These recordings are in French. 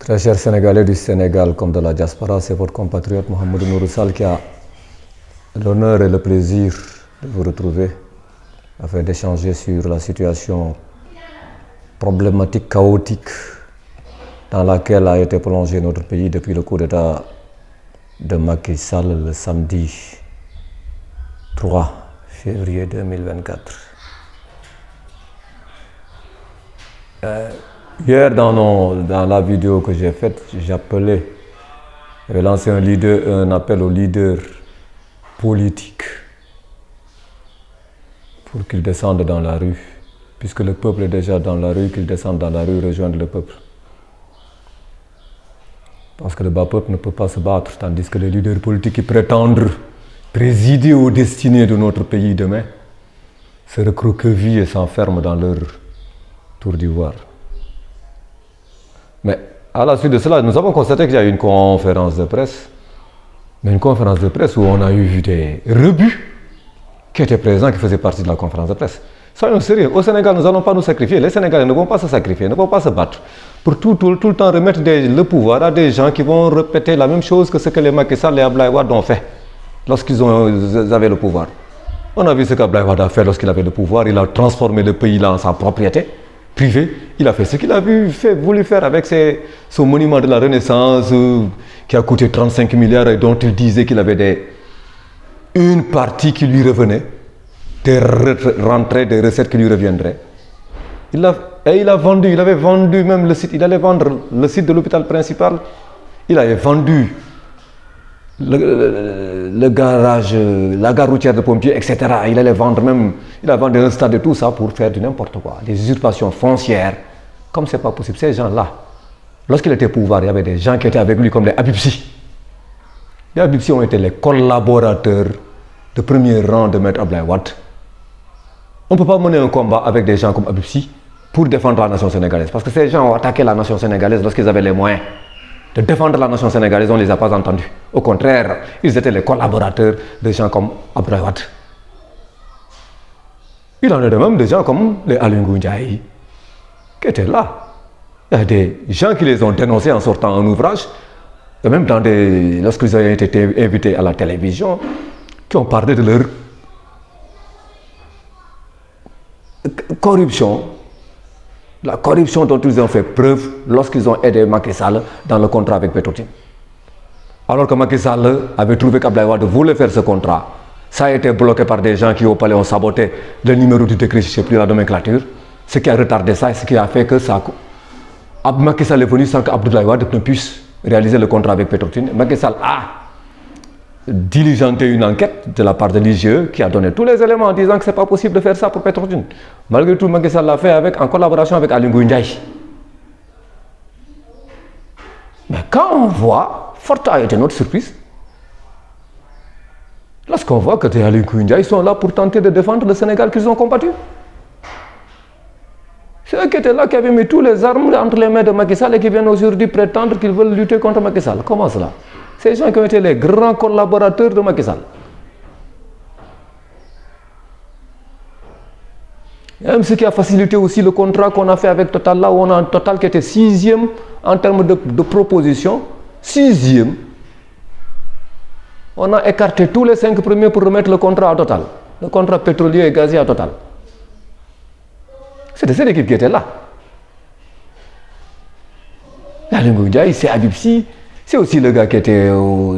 Très chers Sénégalais du Sénégal comme de la diaspora, c'est votre compatriote Mohamedou Nourou Sall qui a l'honneur et le plaisir de vous retrouver afin d'échanger sur la situation problématique, chaotique dans laquelle a été plongé notre pays depuis le coup d'État de Macky Sall le samedi 3 février 2024. Hier, dans la vidéo que j'ai faite, j'avais lancé un appel aux leaders politiques pour qu'ils descendent dans la rue, puisque le peuple est déjà dans la rue, qu'ils descendent dans la rue, rejoindre le peuple. Parce que le bas peuple ne peut pas se battre, tandis que les leaders politiques qui prétendent présider aux destinées de notre pays demain se recroquevillent et s'enferment dans leur tour d'ivoire. Mais à la suite de cela, nous avons constaté qu'il y a eu une conférence de presse, mais une conférence de presse où on a eu des rebuts qui étaient présents, qui faisaient partie de la conférence de presse. Soyons sérieux, au Sénégal, nous n'allons pas nous sacrifier. Les Sénégalais ne vont pas se sacrifier, ne vont pas se battre pour tout le temps remettre le pouvoir à des gens qui vont répéter la même chose que ce que les Macky Sall et Abdoulaye Wade ont fait lorsqu'ils avaient le pouvoir. On a vu ce qu'Abdoulaye Wade a fait lorsqu'il avait le pouvoir. Il a transformé le pays là en sa propriété privée. Il a fait ce qu'il a voulu faire avec son monument de la Renaissance qui a coûté 35 milliards et dont il disait qu'il avait une partie qui lui revenait, des rentrées, des recettes qui lui reviendraient. Il avait vendu même le site, il allait vendre le site de l'hôpital principal, il avait vendu le garage, la gare routière de pompiers, etc. Il a vendu un stade et tout ça pour faire du n'importe quoi, des usurpations foncières. Comme c'est pas possible, ces gens-là, lorsqu'il était au pouvoir, il y avait des gens qui étaient avec lui comme les Habib-Sy. Les Habib-Sy ont été les collaborateurs de premier rang de Maître Abdoulaye Wade. On ne peut pas mener un combat avec des gens comme Habib-Sy pour défendre la nation sénégalaise. Parce que ces gens ont attaqué la nation sénégalaise lorsqu'ils avaient les moyens de défendre la nation sénégalaise, on ne les a pas entendus. Au contraire, ils étaient les collaborateurs de gens comme Abdoulaye Wade. Il en est de même de gens comme les Aly Ngouille Ndiaye qui étaient là. Il y a des gens qui les ont dénoncés en sortant un ouvrage, et même lorsqu'ils ont été invités à la télévision, qui ont parlé de leur corruption, la corruption dont ils ont fait preuve lorsqu'ils ont aidé Macky Sall dans le contrat avec Petrotim. Alors que Macky Sall avait trouvé qu'Abdoulaye Wade voulait faire ce contrat, ça a été bloqué par des gens qui au palais ont saboté le numéro du décret, je ne sais plus la nomenclature, ce qui a retardé ça et ce qui a fait que Macky Sall est venu sans qu'Abdoulaye Wade ne puisse réaliser le contrat avec Petrotim. Macky Sall a diligenté une enquête de la part de l'IGE qui a donné tous les éléments en disant que ce n'est pas possible de faire ça pour Petrotim. Malgré tout, Macky Sall l'a fait en collaboration avec Aly Ngouille Ndiaye. Mais quand on voit, forte a été notre surprise, lorsqu'on voit que les Aly Ngouille Ndiaye sont là pour tenter de défendre le Sénégal qu'ils ont combattu. C'est eux qui étaient là, qui avaient mis toutes les armes entre les mains de Macky Sall et qui viennent aujourd'hui prétendre qu'ils veulent lutter contre Macky Sall. Comment cela? Ces gens qui ont été les grands collaborateurs de Macky Sall. Même ce qui a facilité aussi le contrat qu'on a fait avec Total, là où on a un Total qui était 6e en termes de proposition. 6e. On a écarté tous les 5 premiers pour remettre le contrat à Total. Le contrat pétrolier et gazier à Total. C'était cette équipe qui était là. Aly Ngouille Ndiaye, c'est Habib-Sy. C'est aussi le gars qui était aux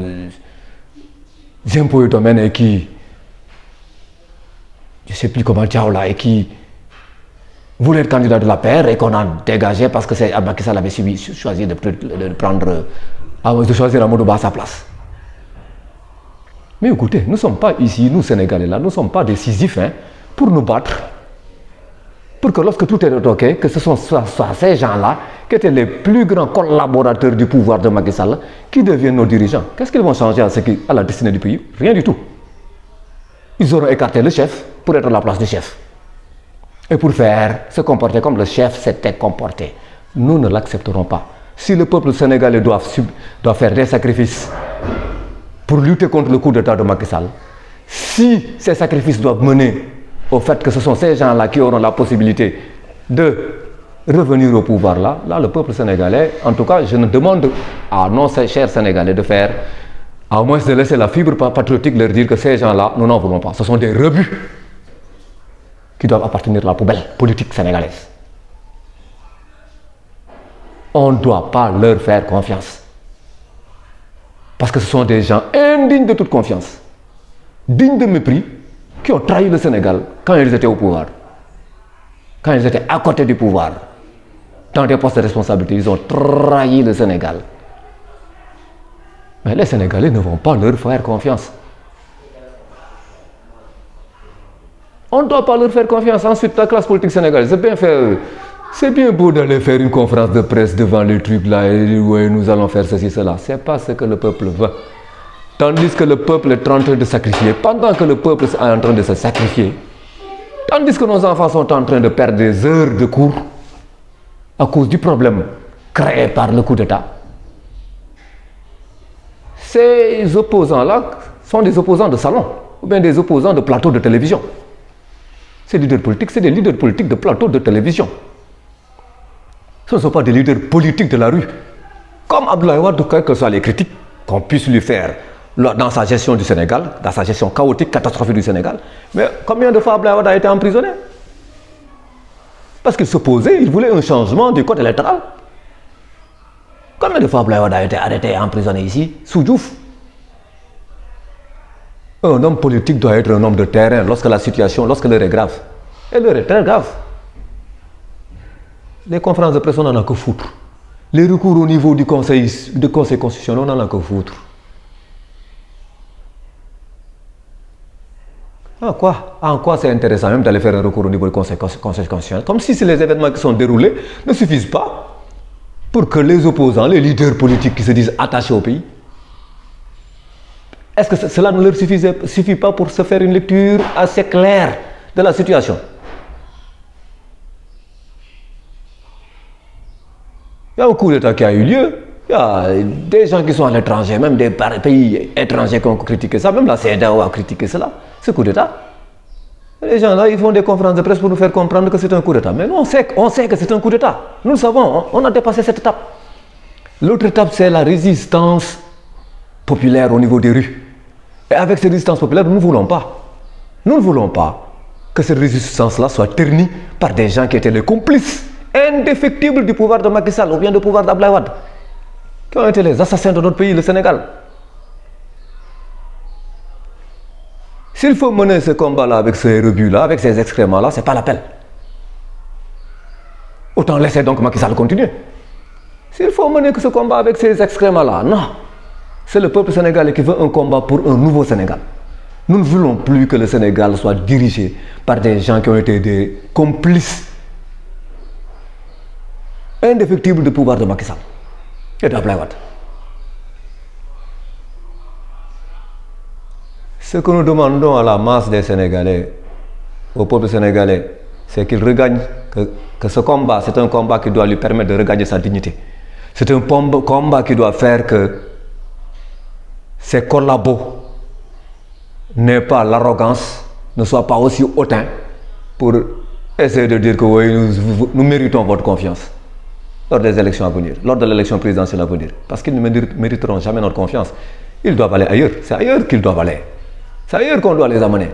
impôts et domaines et qui, je ne sais plus comment dire là, et qui voulait être candidat de la paire et qu'on a dégagé parce que Macky Sall avait choisi de choisir Amadou Ba à sa place. Mais écoutez, nous ne sommes pas ici, nous Sénégalais là, nous ne sommes pas décisifs pour nous battre. Pour que lorsque tout est retoqué, que ce sont ces gens-là qui étaient les plus grands collaborateurs du pouvoir de Macky Sall qui deviennent nos dirigeants. Qu'est-ce qu'ils vont changer à la destinée du pays? Rien du tout. Ils auront écarté le chef pour être à la place du chef. Et pour se comporter comme le chef s'était comporté. Nous ne l'accepterons pas. Si le peuple sénégalais doit faire des sacrifices pour lutter contre le coup d'État de Macky Sall, si ces sacrifices doivent mener au fait que ce sont ces gens-là qui auront la possibilité de revenir au pouvoir là, le peuple sénégalais, en tout cas, je ne demande à nos chers Sénégalais de faire, à moins de laisser la fibre patriotique leur dire que ces gens-là, nous n'en voulons pas. Ce sont des rebuts qui doivent appartenir à la poubelle politique sénégalaise. On ne doit pas leur faire confiance. Parce que ce sont des gens indignes de toute confiance, dignes de mépris, qui ont trahi le Sénégal quand ils étaient au pouvoir. Quand ils étaient à côté du pouvoir, dans des postes de responsabilité, ils ont trahi le Sénégal. Mais les Sénégalais ne vont pas leur faire confiance. On ne doit pas leur faire confiance. Ensuite, la classe politique sénégalaise, c'est bien beau d'aller faire une conférence de presse devant les trucs là et dire oui, nous allons faire ceci, cela. Ce n'est pas ce que le peuple veut. Tandis que le peuple est en train de sacrifier, pendant que le peuple est en train de se sacrifier, tandis que nos enfants sont en train de perdre des heures de cours à cause du problème créé par le coup d'État, ces opposants-là sont des opposants de salon ou bien des opposants de plateau de télévision. Ces leaders politiques, c'est des leaders politiques de plateau de télévision. Ce ne sont pas des leaders politiques de la rue. Comme Abdoulaye Wade, quelles que soient les critiques qu'on puisse lui faire dans sa gestion du Sénégal, dans sa gestion chaotique, catastrophique du Sénégal, mais combien de fois Abdoulaye Wade a été emprisonné? Parce qu'il s'opposait, il voulait un changement du code électoral. Combien de fois Abdoulaye Wade a été arrêté et emprisonné ici, sous Diouf? Un homme politique doit être un homme de terrain lorsque la situation, lorsque l'heure est grave. Et l'heure est très grave. Les conférences de presse, on n'en a que foutre. Les recours au niveau du conseil constitutionnel, on n'en a que foutre. En quoi c'est intéressant même d'aller faire un recours au niveau du conseil constitutionnel? Comme si les événements qui sont déroulés ne suffisent pas pour que les opposants, les leaders politiques qui se disent attachés au pays, est-ce que cela ne leur suffit pas pour se faire une lecture assez claire de la situation? Il y a un coup d'État qui a eu lieu, il y a des gens qui sont à l'étranger, même des pays étrangers qui ont critiqué ça, même la CEDEAO a critiqué cela, ce coup d'État. Les gens là, ils font des conférences de presse pour nous faire comprendre que c'est un coup d'État. Mais nous, on sait que c'est un coup d'État. Nous le savons, on a dépassé cette étape. L'autre étape, c'est la résistance populaire au niveau des rues. Et avec cette résistance populaire, nous ne voulons pas. Nous ne voulons pas que cette résistance-là soit ternie par des gens qui étaient les complices indéfectibles du pouvoir de Macky Sall ou bien du pouvoir d'Abdoulaye Wade, qui ont été les assassins de notre pays, le Sénégal. S'il faut mener ce combat-là avec ces rebuts-là, avec ces excréments-là, ce n'est pas la peine. Autant laisser donc Macky Sall continuer. S'il faut mener ce combat avec ces excréments-là, non. C'est le peuple sénégalais qui veut un combat pour un nouveau Sénégal. Nous ne voulons plus que le Sénégal soit dirigé par des gens qui ont été des complices indéfectibles du pouvoir de Macky Sall et d'Abdoulaye Wade. Ce que nous demandons à la masse des Sénégalais, au peuple sénégalais, c'est qu'il regagne, que ce combat, c'est un combat qui doit lui permettre de regagner sa dignité. C'est un combat qui doit faire que ses collabos n'aient pas l'arrogance, ne soient pas aussi hautains pour essayer de dire que oui, nous méritons votre confiance lors des élections à venir, lors de l'élection présidentielle à venir. Parce qu'ils ne mériteront jamais notre confiance. Ils doivent aller ailleurs. C'est ailleurs qu'ils doivent aller. C'est ailleurs qu'on doit les amener.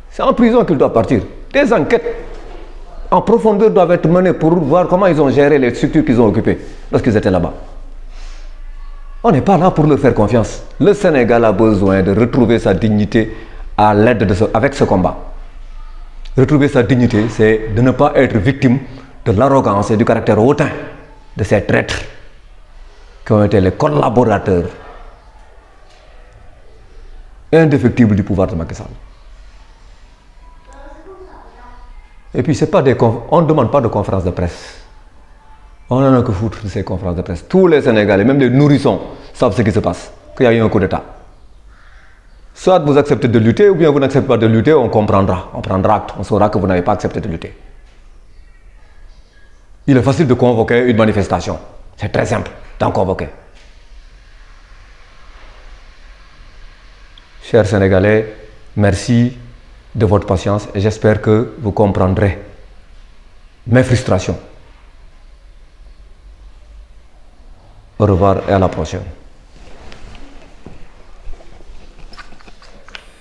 C'est en prison qu'ils doivent partir. Des enquêtes en profondeur doivent être menées pour voir comment ils ont géré les structures qu'ils ont occupées lorsqu'ils étaient là-bas. On n'est pas là pour leur faire confiance. Le Sénégal a besoin de retrouver sa dignité à l'aide avec ce combat. Retrouver sa dignité, c'est de ne pas être victime de l'arrogance et du caractère hautain de ces traîtres qui ont été les collaborateurs indéfectibles du pouvoir de Macky Sall. Et puis, on ne demande pas de conférences de presse. On n'en a que foutre de ces conférences de presse. Tous les Sénégalais, même les nourrissons, savent ce qui se passe, qu'il y a eu un coup d'État. Soit vous acceptez de lutter, ou bien vous n'acceptez pas de lutter, on comprendra. On prendra acte, on saura que vous n'avez pas accepté de lutter. Il est facile de convoquer une manifestation. C'est très simple d'en convoquer. Chers mes frustrations. Au revoir et à la prochaine.